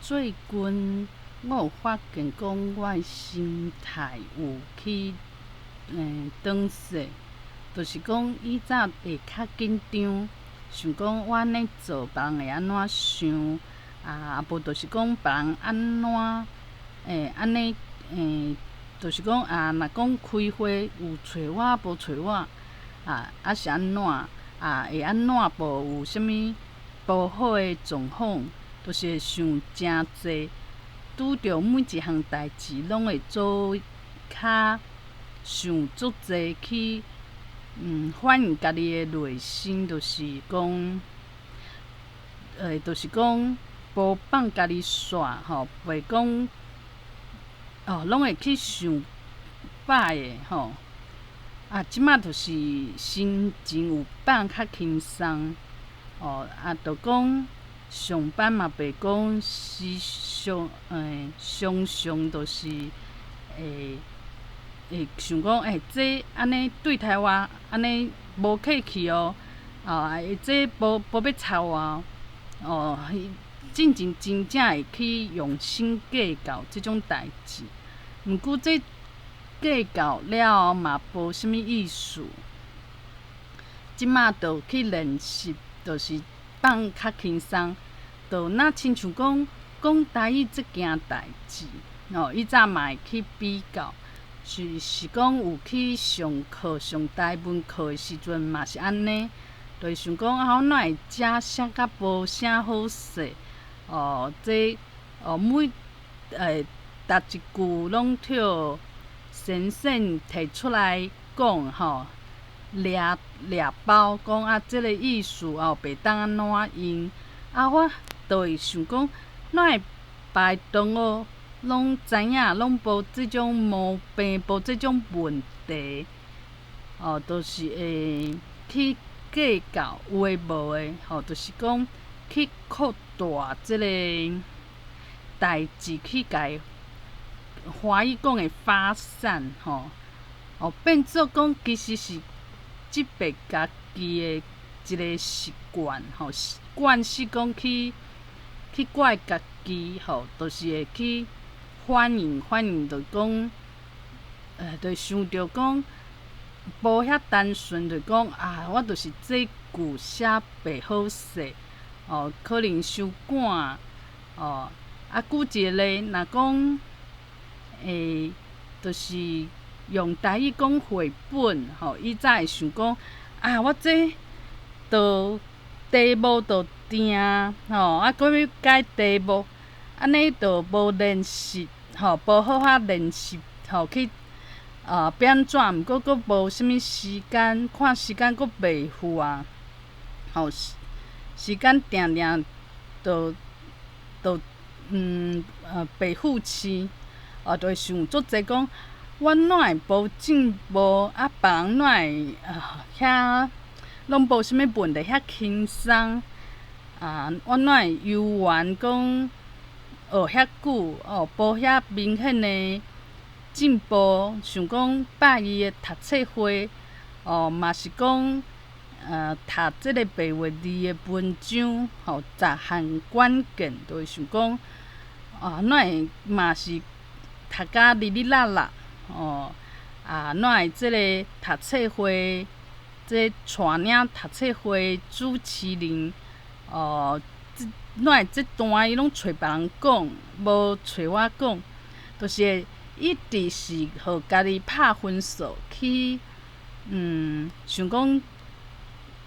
最近我有发现讲，我的心态有去转势，就是讲以前会较紧张，想讲我安尼做，别人会安怎想，无就是讲别人安怎安尼就是讲若讲开会有找我无找我是安怎会安怎无有啥物无好的状况。就是会想诚济，拄着每一项代志，拢会做较想足济去反映家己的内心，就是讲就是讲无放家己线袂讲拢会去想歹的即马就是心情有放较轻松就讲。上班嘛，袂讲常常就是会想讲这安尼对待我安尼无客气这无要吵我进前真正会去用心计较即种代志。毋过这计较了后嘛，无啥物意思。即马就去练习，就是放较轻松。就若亲像讲台语即件代志以前嘛会去比较，是讲有去上课上台文课的时阵嘛是安尼，就是想讲我哪会遮写甲无啥好势这每逐一句拢着神圣摕出来讲掠包讲即个意思袂当安怎用我就会想讲，哪会别同学拢知影，拢无即种毛病，无即种问题就是会去计较有诶无诶就是讲去扩大即个代志，去甲伊华语讲诶发散变做讲其实是即个家己诶一个习惯惯势讲去怪家己就是会去反映，就讲就想着讲无遐单纯，就讲我就是这句写袂好势可能伤赶举一个例，若讲就是用台语讲绘本以前会想讲我这就题目就定搁要改题目，安尼就无练习无好好练习去要安怎？毋过搁无啥物时间，看时间搁袂赴时间定定就袂赴期就会想足济讲，我哪会无进步别人哪会遐拢无啥物问题，遐轻松我哪会悠闲讲学遐久无遐明显的进步。想讲拜二的读册会嘛是讲读即个白话字的文章10项关键，就会想讲哪会嘛是读甲哩哩啦啦哪会即个读册会即带领读册会主持人哪会这段伊拢找别人讲，无找我讲，就是会一直是互家己拍分数去想讲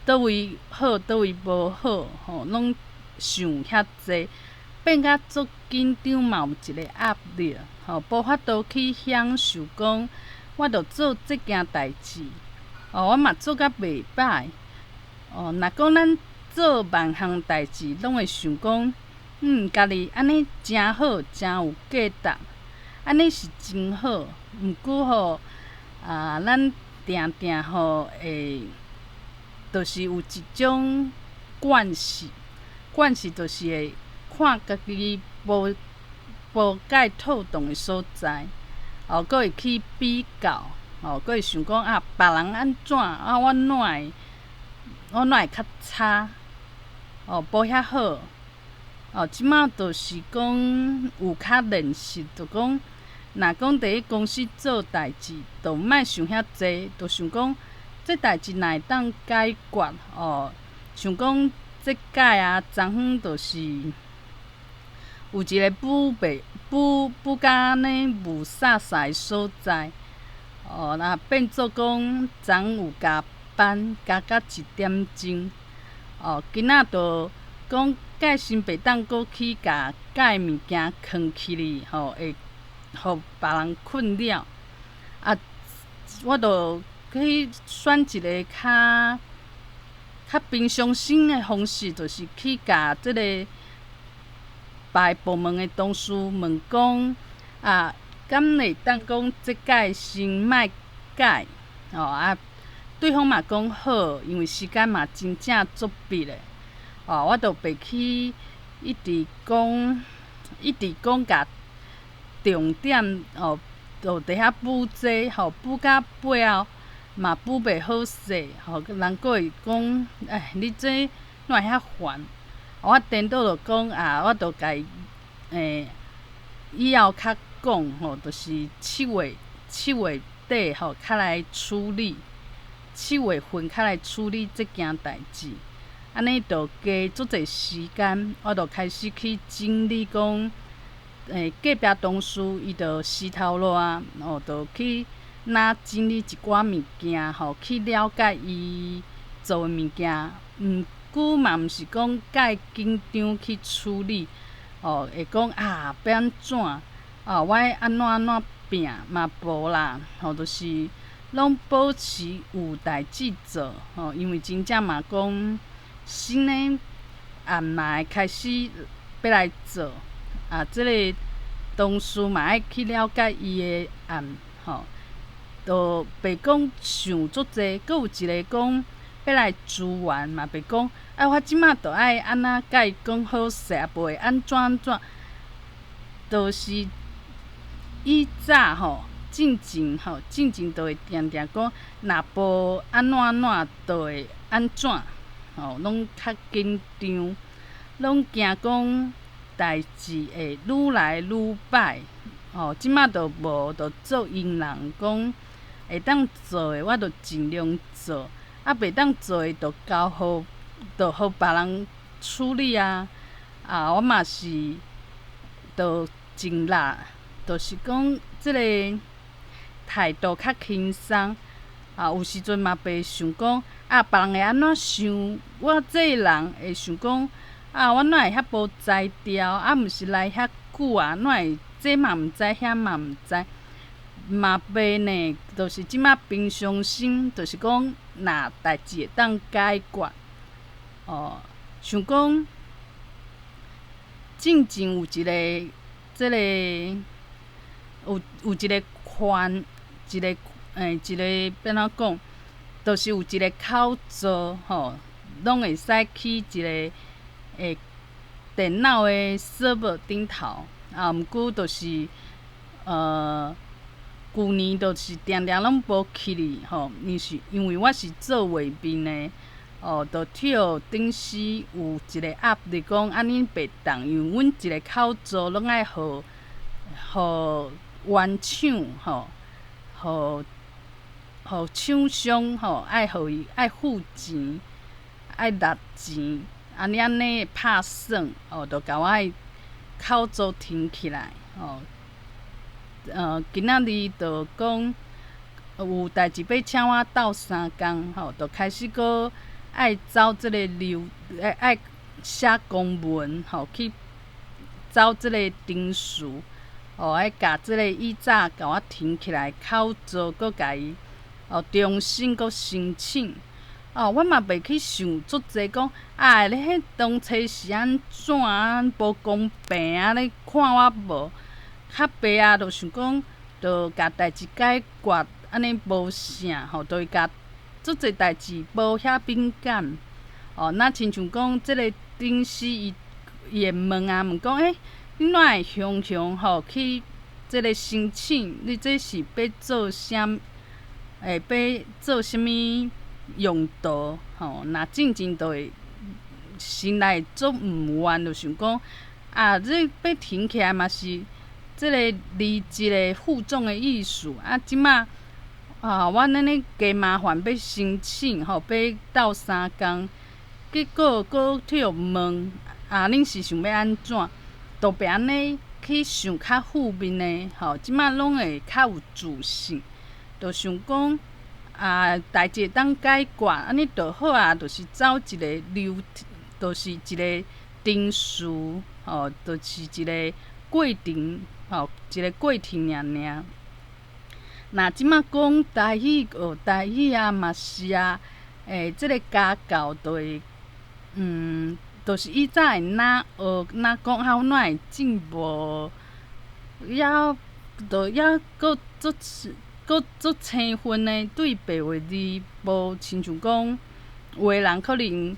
倒位好，倒位无好拢想遐济，变甲足紧张嘛，有一个压力无法度去享受讲我着做即件代志我嘛做甲袂歹若讲咱做万项代志，拢会想讲家己安尼诚好，诚有价值，安尼是真好。毋过咱定定会就是有一种惯势就是会看家己无解透动的所在搁会去比较搁会想讲别人安怎我哪会较差无遐好即马就是讲有较练习，就讲若讲伫咧公司做代志，就毋莫想遐济，就想讲这代志若会当解决像讲即摆啊，昨昏就是有一个补甲安尼雾煞煞的所在，若变做讲昨昏有加班，加到1点钟，今仔就讲介新北当搁去甲介物件藏起哩，会互别人困扰。我就去选一个较平常心的方式，就是去甲即个别部门的同事问讲，敢会当讲即届先莫改，对方嘛讲好，因为时间嘛真正足逼的。我就爬去一直讲甲重点就伫遐补这，补到尾后嘛补袂好势，人佫会讲，你这哪会遐烦？我颠倒就讲我就甲伊以后较讲就是7月底较来处理，7月份较来处理即件代志。安尼就加足侪时间，我就开始去整理讲，隔壁同事伊就石头路就去整理一寡物件，去了解伊做的物件。毋过嘛，毋是讲介紧张去处理，会讲要安怎？我爱安怎拼嘛无啦，就是拢保持有代志做，因为真正嘛讲。新的案嘛会开始要来做，即个同事嘛爱去了解伊的案，就袂讲想足济。佫有一个讲要来支援嘛，袂讲我即马就爱安怎甲伊讲好势，无会安怎，就是以早进前就会定定讲，若无安怎就会安怎。拢较紧张，拢惊讲代志会愈来愈歹。即马就无，就做因人讲会当做的，我就尽量做；袂当做的，就交互别人处理我嘛是，就尽力，就是讲即个态度较轻松。有时阵嘛袂想讲别人会安怎想，我这个人会想讲我哪会遐无才调，毋是来遐久哪会这嘛毋知，遐嘛毋知，嘛袂呢。就是即马平常心，就是讲若代志会当解决。想讲进前有一个即个有一个款，一个要怎讲？就是有一个口座拢会使去一个电脑的 server 顶头毋过就是旧年就是定定拢无去哩因为我是做画面的就跳顶时有一个 app 就讲安尼袂当，因为阮一个口座拢爱互原厂互厂商爱互伊爱付钱，爱纳钱，安尼拍算就甲我的口座停起来今仔日就讲有代志要请我斗3工就开始搁爱走即个爱写公文去走即个程序爱甲即个以早甲我停起来口座，搁甲伊重新搁申请。我嘛袂去想足济，讲你迄当初是安怎无公平咧看我无？较白就想讲，就甲代志解决，安尼无啥就会甲足济代志无遐敏感。那亲像讲，即个顶时伊会问讲，你哪会雄去即个申请？你这是要做啥？要做啥物用途？若进前就会心内足毋愿，就想讲这要停起来嘛是即个离职的负重的意思。即马我安尼加麻烦要申请要斗3工，结果佫去问恁是想要安怎？都别安尼去想较负面的即马拢会较有自信，就想讲代志会当解决，安尼就好就是走一个就是一个程序就是一个过程一个过程尔。那即马讲台语学台语嘛是即个家教就会就是以早会哪学哪讲好，哪会进步，佫足青分的对白话字，无亲像讲有的人可能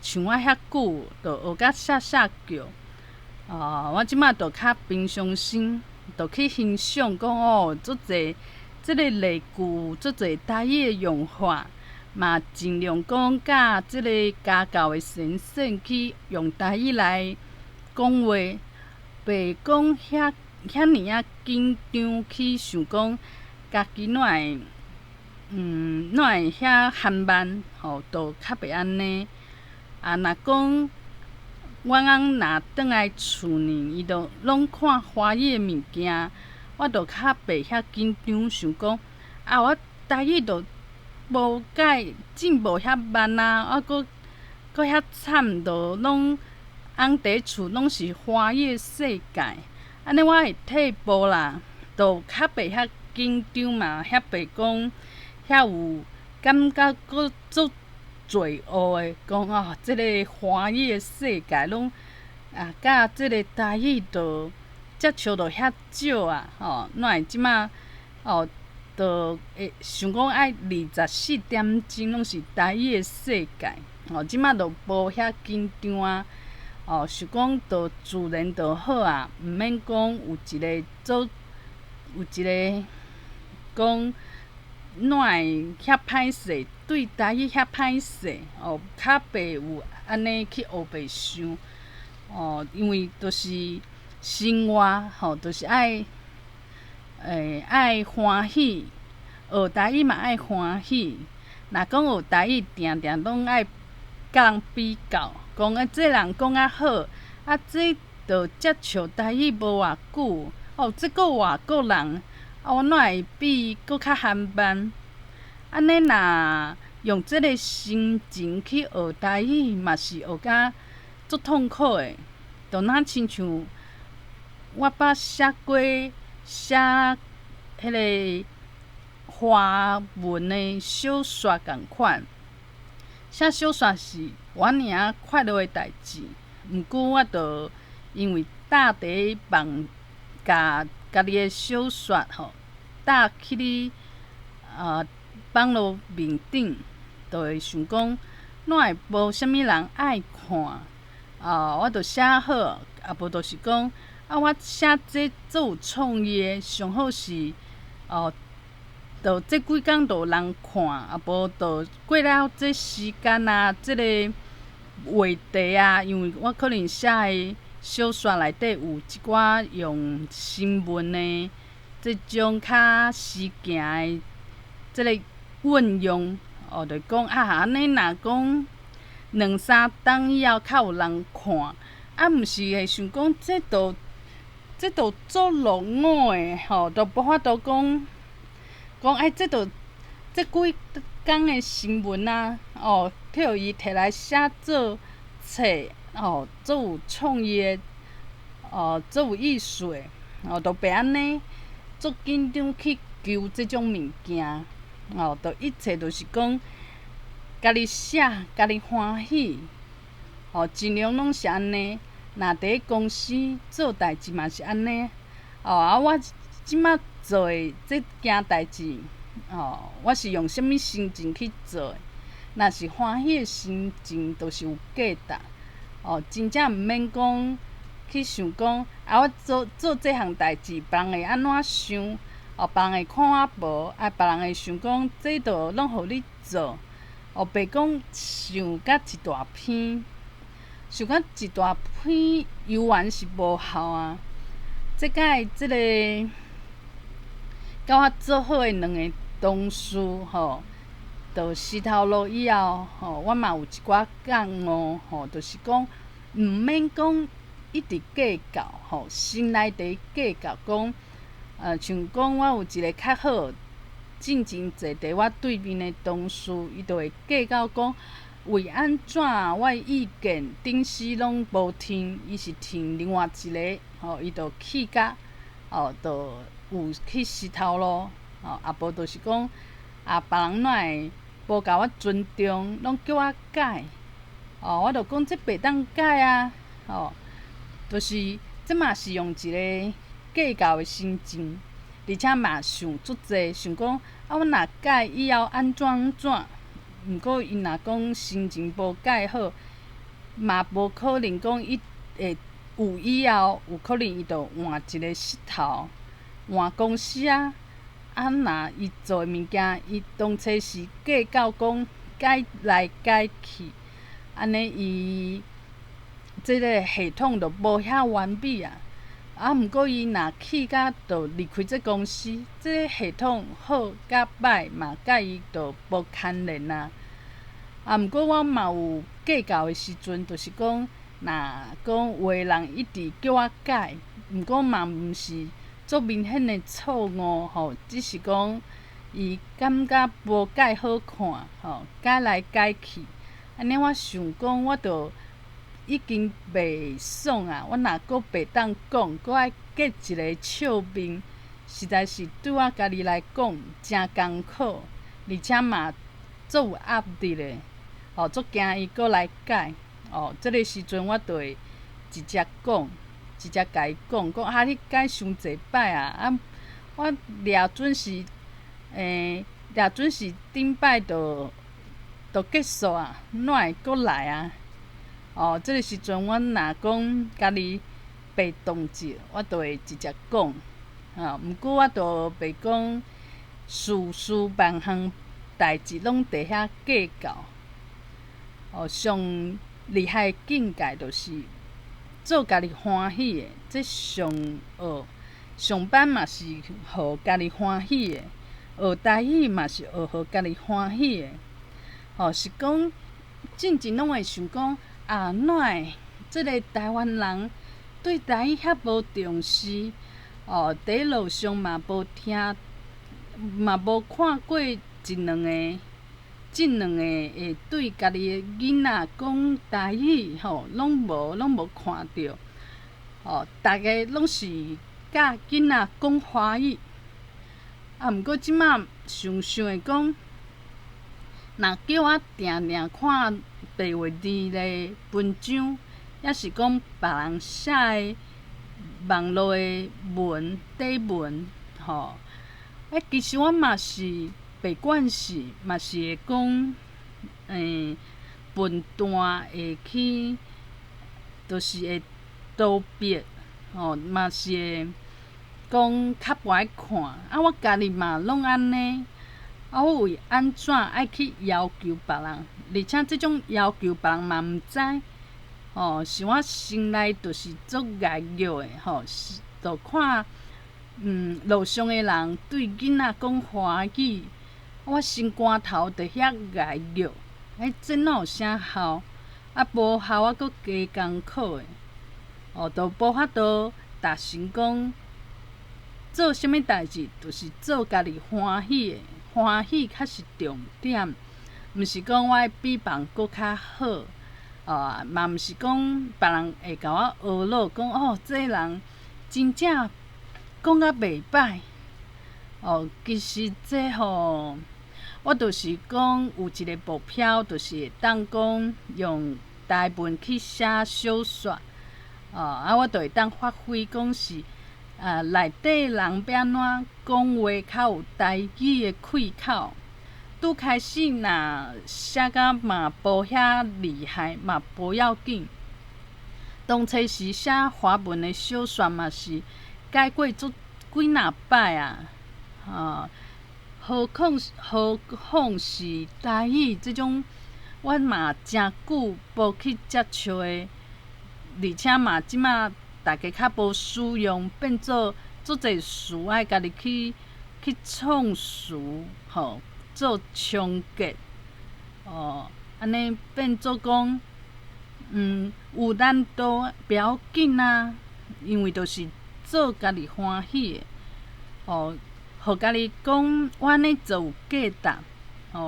像我遐久，就学甲写叫。我即马就较平常心，就去欣赏讲足侪即个例句，足侪台语的用法，嘛尽量讲甲即个家教的先生去用台语来讲话，袂讲遐紧张去想讲。家己哪会遐含慢，就较袂安尼。若讲阮翁若转来厝呢，伊就拢看华语的物件，我就较袂遐紧张，想讲我台语就无进步遐慢我佫遐惨，就拢翁伫厝拢是华语的世界，安尼我会退步啦，就较袂遐。紧张嘛，遐袂讲，遐有感觉，佫足罪恶的，讲即个华语的世界拢甲即个台语就接触着遐少哪会即马就会想讲爱24点钟拢是台语的世界，即马就无遐紧张想讲就自然就好毋免讲有一个讲哪会遐歹势，对台语遐歹势较袂有安尼去黑白想因为就是生活就是爱欢喜，学台语嘛爱欢喜。若讲学台语，定定拢爱甲人比较，讲这人讲好这着接触台语无偌久这个外国人。我哪会比佫较含慢？安尼若用即个心情去学台语，嘛是学甲足痛苦的。就亲像我捌写过迄个华文的小说共款。写小说是我尔快乐的代志，毋过我就因为搭伫网家己的小说搭去哩网络面顶，就会想讲哪会无啥物人爱看我就写好，无就是讲我写这足有创意的，上好是就这几工就有人看，无就过了这时间这个话题因为我可能写的小说内底有一寡用新闻的这种较实行的这个运用就讲安尼若讲2-3档以后较有人看，毋是会想讲这都足落伍的就无法度讲这几工的新闻叫伊摕来写做册足有创意的足有意思的就袂安尼足紧张去求这种物件就一切就是讲家己写家己欢喜尽量拢是安尼。若伫公司做代志嘛是安尼我即马做的这件代志我是用啥物心情去做的？若是欢喜的心情，就是有价值真正毋免讲去想讲我做这项代志，别人会安怎想别人会看我无别人会想讲这都拢互你做袂讲想甲一大篇想讲一大片游玩是无效啊。即摆即个甲我做好诶两个同事吼，就石头路以后吼，我嘛有一寡感悟吼，就是讲毋免讲一直计较吼，心内底计较讲，像讲我有一个较好，进前坐伫我对面诶同事，伊就会计较讲，为安怎我诶意见顶时拢无听，伊是听另外一个吼，伊就气甲就有去石头路啊无就是讲别人哪会无甲我尊重，拢叫我改我就讲这袂当改啊就是这嘛是用一个计较诶心情，而且嘛想足济，想讲我若改以后安怎安怎，毋过伊若讲心情无改好，嘛无可能讲伊会有以后有可能伊就换一个石头，换公司啊。若伊做诶物件，伊当初是计较讲改来改去，安尼伊即个系统就无遐完美啊。毋过伊若气甲就离开这公司，这个系统好甲歹嘛，甲伊就无牵连啊。毋过我嘛有计较诶时阵，就是讲，若讲有诶人一直叫我改，毋过嘛毋是足明显诶错误吼，只是讲伊感觉无介好看吼，改来改去，安尼我想讲，我着已经袂爽啊！我若阁袂当讲，阁爱结一个笑面，实在是对我家己来讲真艰苦，而且嘛足有压力诶。足惊伊阁来改。即个时阵我就会直接讲，直接甲伊讲，讲你改伤济摆啊！我掠准是掠准是顶摆就结束啊，哪会阁来啊？即个时阵我若讲家己被动者，我就会直接讲。毋过我就袂讲事事万项代志拢伫遐计较。上厉害的境界就是做家己欢喜的，这上学上班嘛是互家己欢喜的，学台语嘛是学互家己欢喜的。是讲进前拢会想讲哪会即个台湾人对台语遐无重视？伫路上嘛无听，嘛无看过一两个。即两个会对家己的囡仔讲台语拢无看到。大家拢是教囡仔讲华语。毋过即马想的讲，若叫我定定看白话字的文章，抑是讲别人写的网络的文底文，其实我嘛是。袂管是，嘛是会讲，分段会去，就是会道别，嘛是会讲较无爱看。我家己嘛拢安尼，我为安怎爱去要求别人，而且即种要求别人嘛毋知，是我心内就是足压抑的，就看，路上的人对囡仔讲华语。我心肝头伫遐压抑，这哪有啥效？无效我阁加艰苦诶。就无法度达成讲做啥物代志，就是做家己欢喜诶，欢喜较是重点。毋是讲我爱比别人阁较好，嘛毋是讲别人会甲我学落，讲这个人真正讲甲袂歹。其实这我就是讲有一个目标，就是会当讲用台文去写小说，我就会当发挥讲是内底人要安怎讲话较有台语的开口。拄开始若写甲嘛无遐厉害嘛无要紧，当初时写华文的小说嘛是改过几若摆啊。何况是台语即种，我嘛真久无去接触的而且嘛，即马大家较无使用，变做侪词爱家己去创词，做冲结，安尼变做讲，有难度不要紧啊，因为就是做家己欢喜的，互家己讲我安尼做有价值，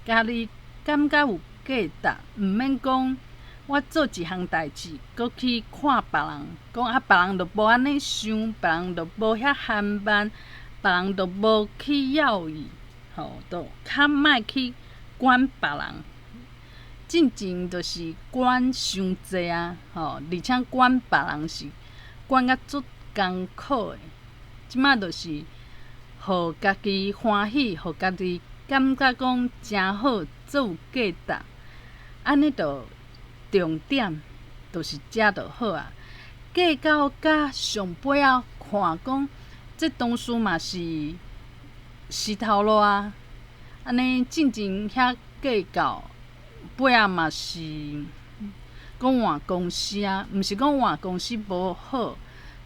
家己感觉有价值，毋免讲我做一项代志，搁去看别人，讲别人就无安尼想，别人就无遐含慢，别人就无去要伊，就较莫去管别人。进前就是管伤济啊，而且管别人是管甲足艰苦的。即马就是互家己欢喜，互家己感觉讲真好，做有价值，安尼就重点就是遮就好啊。计较甲上尾仔看讲，这同事嘛是石头路啊，安尼进前遐计较。尾仔嘛是讲换公司啊，毋是讲换公司无好，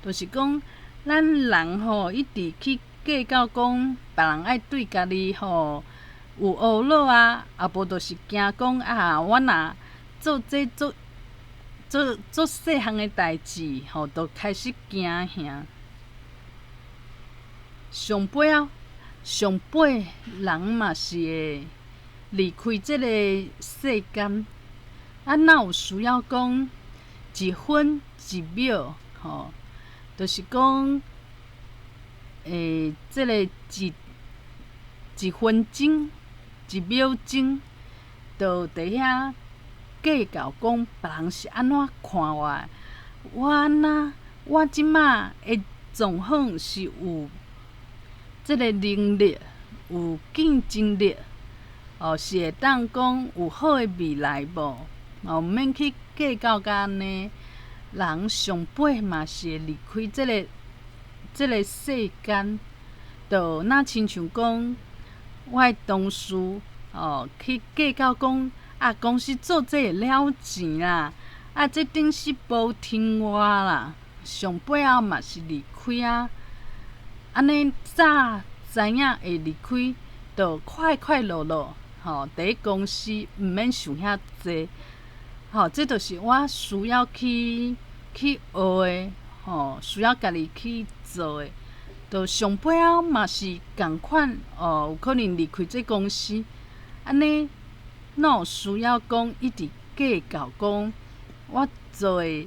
就是讲咱人一直去计较讲别人爱对家己有懊恼啊，啊无就是惊讲啊，我若做这做细项的代志，就开始惊吓。上尾人嘛是会离开即个世间，哪有需要讲一分一秒，就是讲，即个一分钟、一秒钟，就伫遐计较讲别人是安怎看我的。我即马的状况是有即个能力，有竞争力。是会当讲有好的未来无？毋免去计较甲安尼。人上尾嘛是会离开即个世间，就若亲像讲，我的同事去计较讲公司做这会了钱啦，这顶是无听话啦，上尾仔嘛是离开啊。安尼早知影会离开，就快快乐乐。伫咧公司毋免想遐济，这就是我需要去学的，需要家己去做的。就上尾仔嘛是共款，有可能离开这公司，安尼哪有需要讲一直计较讲我做的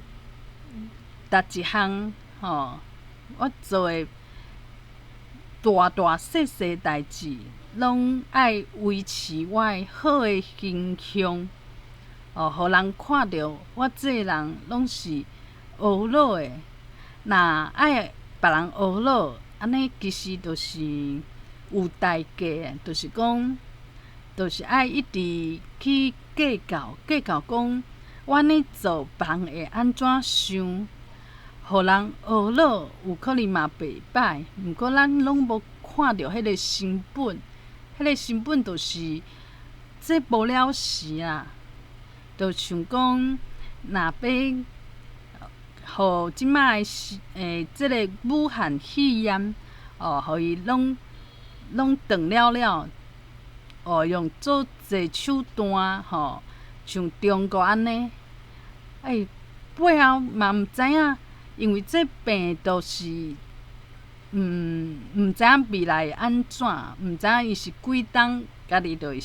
逐一项，我做的大细细代志。拢爱维持我的好的形象，互人看到我这人拢是懊恼的。若爱别人懊恼，安尼其实就是有代价的，就是讲，就是爱一直去计较讲，我安尼做别人会安怎想，互人懊恼，有可能嘛袂歹。毋过咱拢无看到迄个成本。迄个成本就是这无了时啊，就像讲，若要互即摆即个武汉肺炎，互伊拢断了，用做济手段，像中国安尼，背后嘛毋知影，因为这病毒是。毋知影未来会安怎，毋知影伊是几冬，家己就会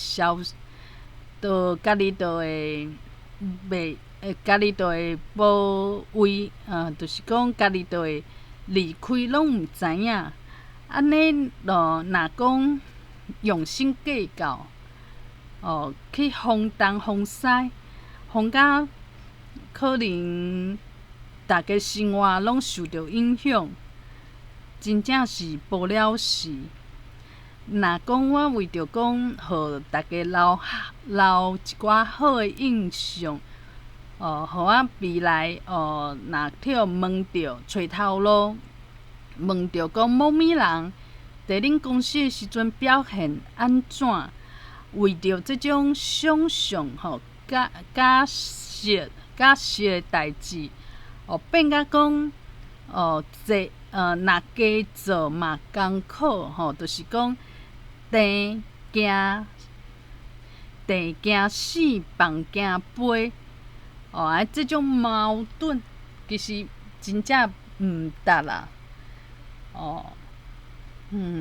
家己就会家己就会无位，就是讲家己就会离开，拢毋知影。安尼若讲用心计较，去防东防西，防甲可能大家生活拢受到影响。真正是无了时。若讲我为着讲，互大家留一寡好的印象，互我未来若替问着找头路，问着讲某物人伫恁公司的时阵表现安怎？为着即种想象假设甲熟诶代志，变甲讲若加做嘛艰苦就是讲地惊死，房惊飞，即种矛盾其实真正毋值啦。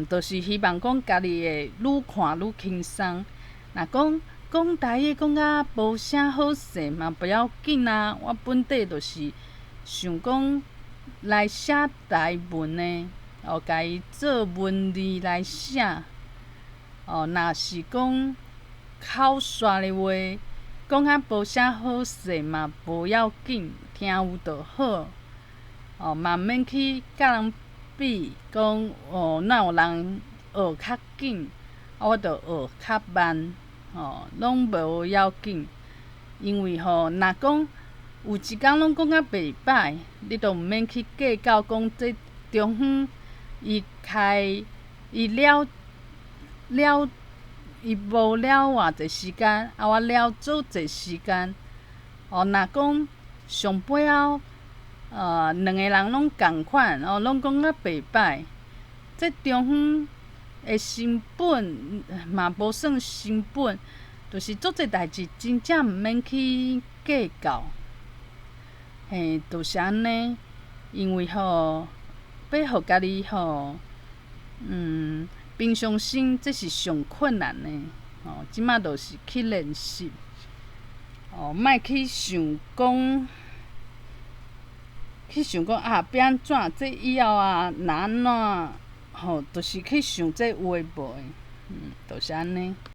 就是希望讲家己会愈看愈轻松。若讲台语讲甲无啥好势嘛，不要紧啊。我本底就是想讲来写台文的，家己做文字来写。若是讲口煞的话，讲较无啥好势嘛，无要紧，听有就好。嘛免去甲人比，讲哪有人学较紧，我着学较慢，拢无要紧。因为若讲有一工拢讲啊袂歹，你着毋免去计较讲这中远伊无了偌济时间，我了足济时间。若讲上背后两个人拢共款，拢讲啊袂歹，这中远的成本嘛无算成本，就是足济代志真正毋免去计较。就是安尼，因为要互家己平常心，这是上困难的。即马就是去练习，莫去想讲要安怎，这以后若安怎，就是去想这有诶无诶，就是安尼。